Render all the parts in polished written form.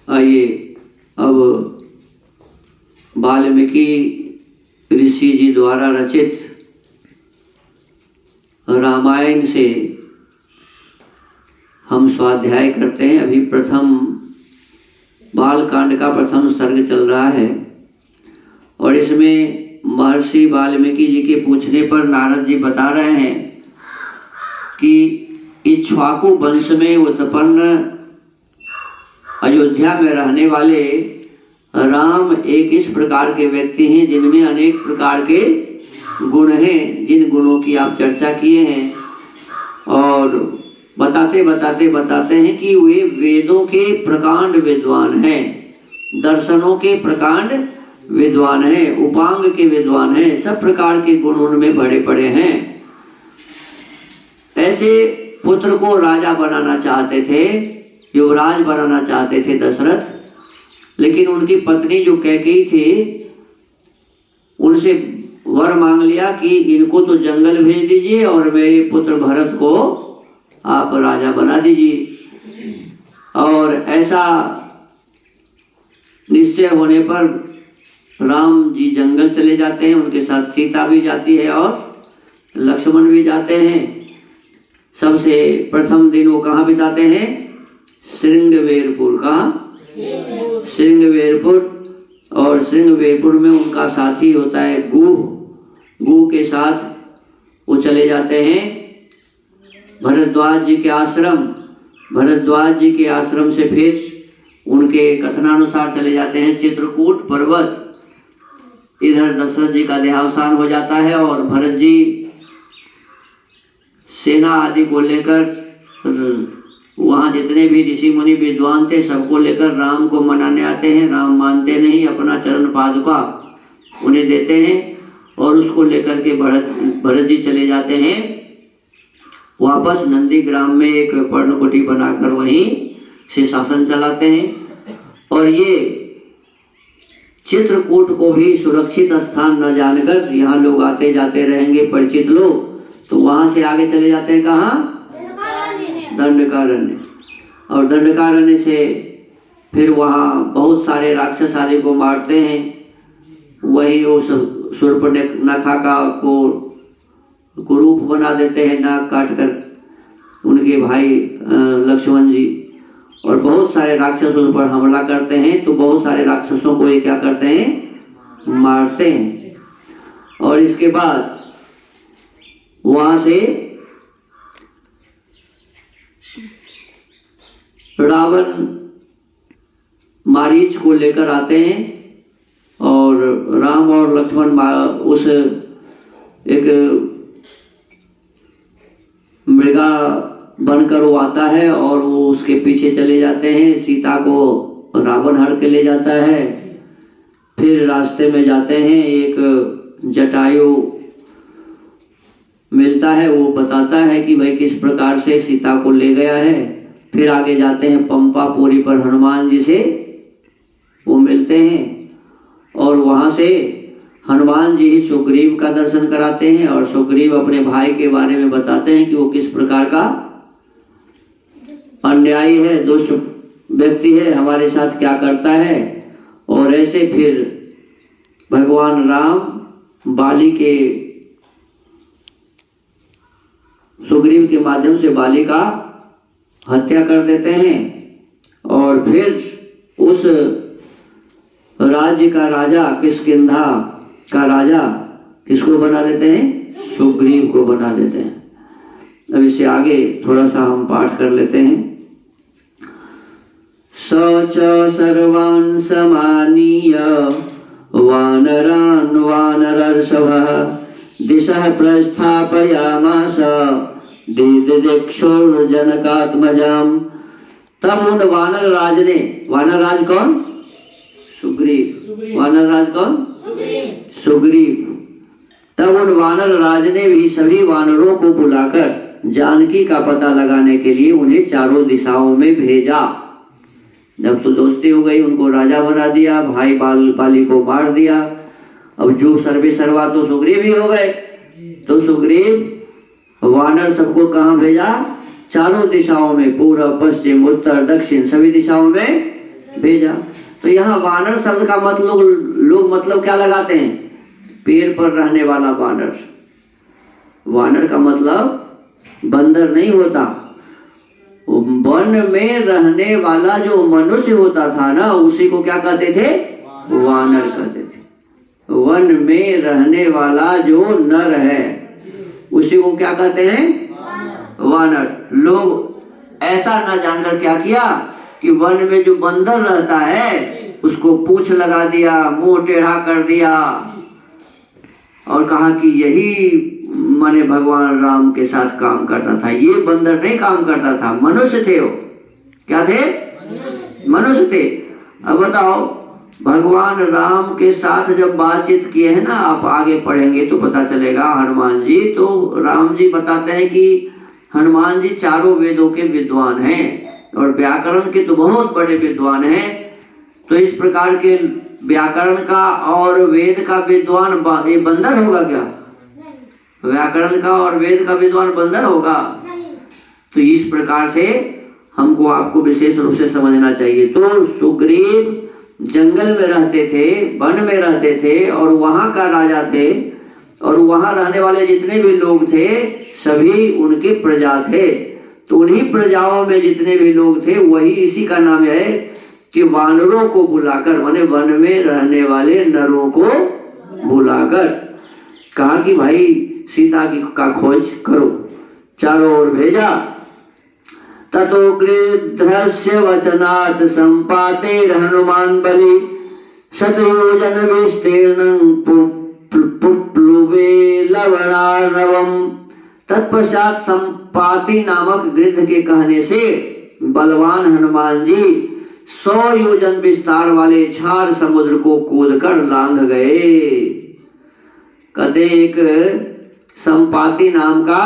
आइए अब वाल्मीकि ऋषि जी द्वारा रचित रामायण से हम स्वाध्याय करते हैं। अभी प्रथम बालकांड का प्रथम सर्ग चल रहा है और इसमें महर्षि वाल्मीकि जी के पूछने पर नारद जी बता रहे हैं कि इक्ष्वाकु वंश में उत्पन्न अयोध्या में रहने वाले राम एक इस प्रकार के व्यक्ति हैं जिनमें अनेक प्रकार के गुण हैं, जिन गुणों की आप चर्चा किए हैं। और बताते हैं कि वे वेदों के प्रकांड विद्वान हैं, दर्शनों के प्रकांड विद्वान हैं, उपांग के विद्वान हैं, सब प्रकार के गुण उनमें भरे पड़े हैं। ऐसे पुत्र को राजा बनाना चाहते थे, युवराज बनाना चाहते थे दशरथ, लेकिन उनकी पत्नी जो कैकेयी थी उनसे वर मांग लिया कि इनको तो जंगल भेज दीजिए और मेरे पुत्र भरत को आप राजा बना दीजिए। और ऐसा निश्चय होने पर राम जी जंगल चले जाते हैं, उनके साथ सीता भी जाती है और लक्ष्मण भी जाते हैं। सबसे प्रथम दिन वो कहाँ बिताते हैं? श्रृंगवेरपुर। कहाँ? श्रृंगवेरपुर। और श्रृंगवेरपुर में उनका साथी होता है गू के साथ वो चले जाते हैं भरद्वाज जी के आश्रम। भरद्वाज जी के आश्रम से फिर उनके कथनानुसार चले जाते हैं चित्रकूट पर्वत। इधर दशरथ जी का देहावसान हो जाता है और भरत जी सेना आदि को लेकर वहाँ जितने भी ऋषि मुनि विद्वान थे सबको लेकर राम को मनाने आते हैं। राम मानते नहीं, अपना चरण पादुका उन्हें देते हैं और उसको लेकर के भरत जी चले जाते हैं वापस नंदीग्राम में एक पर्णकुटी बनाकर वहीं से शासन चलाते हैं। और ये चित्रकूट को भी सुरक्षित स्थान न जानकर, यहाँ लोग आते जाते रहेंगे परिचित लोग, तो वहाँ से आगे चले जाते हैं कहाँ? दंडकारण्य। और दंडकारण्य से फिर वहाँ बहुत सारे राक्षस आदि को मारते हैं। वही उस शूर्पणखा का को कुरूप बना देते हैं, नाक काट कर उनके भाई लक्ष्मण जी। और बहुत सारे राक्षस उन पर हमला करते हैं, तो बहुत सारे राक्षसों को ये क्या करते हैं? मारते हैं। और इसके बाद वहाँ से रावण मारीच को लेकर आते हैं और राम और लक्ष्मण उस एक मृगा बनकर वो आता है और वो उसके पीछे चले जाते हैं। सीता को रावण हर के ले जाता है। फिर रास्ते में जाते हैं, एक जटायु मिलता है, वो बताता है कि भाई किस प्रकार से सीता को ले गया है। फिर आगे जाते हैं पंपापुरी पर हनुमान जी से वो मिलते हैं और वहाँ से हनुमान जी ही सुग्रीव का दर्शन कराते हैं और सुग्रीव अपने भाई के बारे में बताते हैं कि वो किस प्रकार का अन्यायी है, दुष्ट व्यक्ति है, हमारे साथ क्या करता है। और ऐसे फिर भगवान राम बाली के सुग्रीव के माध्यम से बाली का हत्या कर देते हैं और फिर उस राज्य का राजा किष्किंधा का राजा किसको बना देते हैं? सुग्रीव को बना देते हैं। अब इसे आगे थोड़ा सा हम पाठ कर लेते हैं। स च सर्वान् समानीय वानरान् वानरर्षभः दिशः प्रस्थापयामास जनकात्मजाम। तब उन वानर राज ने, वानर राज कौन? सुग्रीव। वानर राज कौन? सुग्रीव। तब उन वानर राज ने भी सभी वानरों को बुलाकर जानकी का पता लगाने के लिए उन्हें चारों दिशाओं में भेजा। जब तो दोस्ती हो गई, उनको राजा बना दिया, भाई बाली को मार दिया, अब जो सर्वे सर्वा तो सुग्रीव ही हो गए। तो सुग्रीव वानर सबको कहाँ भेजा? चारों दिशाओं में, पूर्व पश्चिम उत्तर दक्षिण सभी दिशाओं में भेजा। तो यहाँ वानर शब्द का मतलब लोग मतलब क्या लगाते हैं? पेड़ पर रहने वाला वानर। वानर का मतलब बंदर नहीं होता, वन में रहने वाला जो मनुष्य होता था ना, उसी को क्या कहते थे? वानर कहते थे। वन में रहने वाला जो नर है उसी को क्या कहते हैं? वानर। लोग ऐसा ना जानकर क्या किया कि वन में जो बंदर रहता है उसको पूंछ लगा दिया, मुंह टेढ़ा कर दिया और कहा कि यही माने भगवान राम के साथ काम करता था। ये बंदर नहीं काम करता था, मनुष्य थे। वो क्या थे? मनुष्य थे। अब बताओ, भगवान राम के साथ जब बातचीत किए हैं ना, आप आगे पढ़ेंगे तो पता चलेगा, हनुमान जी तो राम जी बताते हैं कि हनुमान जी चारों वेदों के विद्वान हैं और व्याकरण के तो बहुत बड़े विद्वान हैं। तो इस प्रकार के व्याकरण का और वेद का विद्वान ये बंदर होगा क्या? व्याकरण का और वेद का विद्वान बंदर होगा? तो इस प्रकार से हमको आपको विशेष रूप से समझना चाहिए। तो सुग्रीव जंगल में रहते थे, वन में रहते थे और वहां का राजा थे और वहां रहने वाले जितने भी लोग थे सभी उनके प्रजा थे। तो उन्हीं प्रजाओं में जितने भी लोग थे वही, इसी का नाम है कि वानरों को बुलाकर, माने वन में रहने वाले नरों को बुलाकर कहा कि भाई सीता की का खोज करो। चारों ओर भेजा। ततो गृध्रस्य वचनात् संपातेर हनुमान बलि शतयोजन विस्तीर्णं पुप्लुवे लवणार्णवम्। तत्पश्चात संपाति नामक गृध्र के कहने से बलवान हनुमान जी 100 योजन विस्तार वाले छार समुद्र को कूदकर लांघ गए। कहते एक संपाति नाम का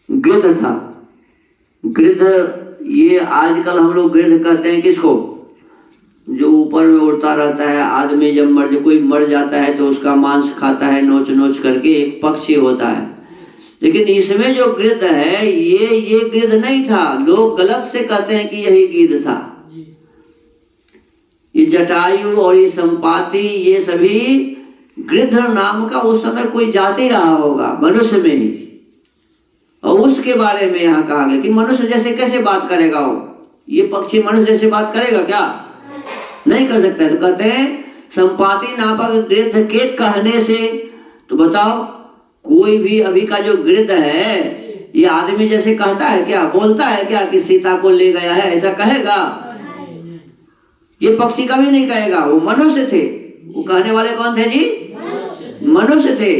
गिद्ध था। गिद्ध, ये आजकल हम लोग गिद्ध कहते हैं किसको? जो ऊपर में उड़ता रहता है। आदमी जब कोई मर जाता है तो उसका मांस खाता है नोच नोच करके, एक पक्षी होता है। लेकिन इसमें जो गिद्ध है ये गिद्ध नहीं था। लोग गलत से कहते हैं कि यही गिद्ध था। ये जटायु और ये संपाति, ये सभी गिद्ध नाम का उस समय कोई जाति रहा होगा मनुष्य में ही। और उसके बारे में यहाँ कहा गया कि मनुष्य जैसे कैसे बात करेगा वो? ये पक्षी मनुष्य जैसे बात करेगा क्या? नहीं कर सकता है। तो कहते हैं संपाति नामक गिद्ध के कहने से। तो बताओ, कोई भी अभी का जो गिद्ध है ये आदमी जैसे कहता है क्या? बोलता है क्या कि सीता को ले गया है? ऐसा कहेगा? ये पक्षी कभी नहीं कहेगा। वो मनुष्य थे। वो कहने वाले कौन थे जी? मनुष्य थे।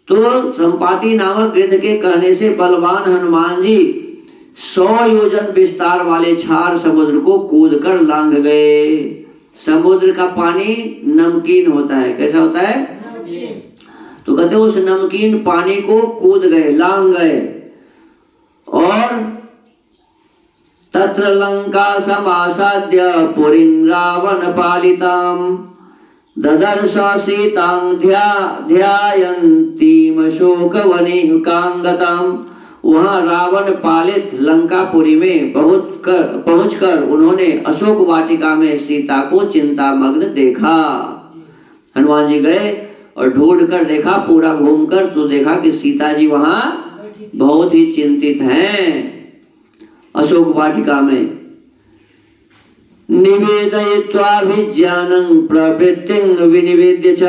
तो संपाति नामक गिद्ध के कहने से बलवान हनुमान जी 100 योजन विस्तार वाले छार समुद्र को कूदकर लांघ गए। समुद्र का पानी नमकीन होता है। कैसा होता है? तो कहते उस नमकीन पानी को कूद गए, लांघ गए। और तत्र लंका समासाद्य पुरीं रावण पालिताम ददर्श सीतां ध्यायन्तीम शोकवनिकांगताम। वहां रावण पालित लंकापुरी में पहुंचकर उन्होंने अशोक वाटिका में सीता को चिंतामग्न देखा। हनुमान जी गए और ढूंढ कर देखा, पूरा घूमकर तो देखा कि सीता जी वहां बहुत ही चिंतित हैं अशोक वाटिका में। निवेदयित्वाभिज्ञानं प्रवृत्तिं विनिवेद्य च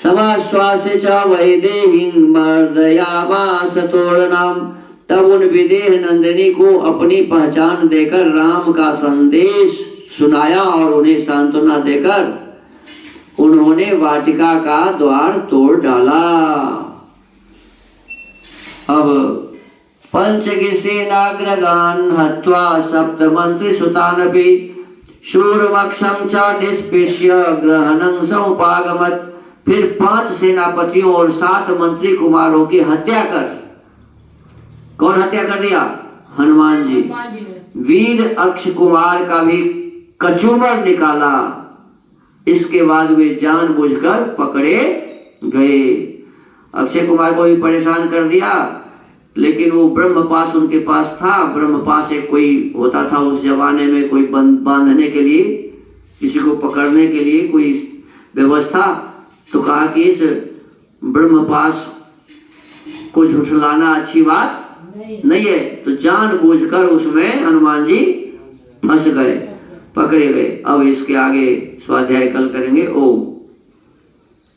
समाश्वास्य च वैदेहीं मर्दयामास तोरणम्। तब उन विदेह नंदिनी को अपनी पहचान देकर राम का संदेश सुनाया और उन्हें सांत्वना देकर उन्होंने वाटिका का द्वार तोड़ डाला। अब पंचगिसेनाग्रगान् हत्वा सप्तमंत्री सुतानपि शूरमक्षं च निष्पेष्य ग्रहणं समुपागमत्। फिर 5 सेनापतियों और 7 मंत्री कुमारों की हत्या कर, कौन हत्या कर दिया? हनुमान जी। वीर अक्ष कुमार का भी कचूमर निकाला। इसके बाद वे जानबूझकर पकड़े गए। अक्षय कुमार को भी परेशान कर दिया लेकिन वो ब्रह्म पास उनके पास था। ब्रह्म पास एक कोई होता था उस जमाने में, कोई बांधने के लिए, किसी को पकड़ने के लिए कोई व्यवस्था। तो कहा कि इस ब्रह्म पास को झुठलाना अच्छी बात नहीं है। तो जानबूझकर उसमें हनुमान जी फंस गए, पकड़े गए। अब इसके आगे स्वाध्याय कल करेंगे। ओम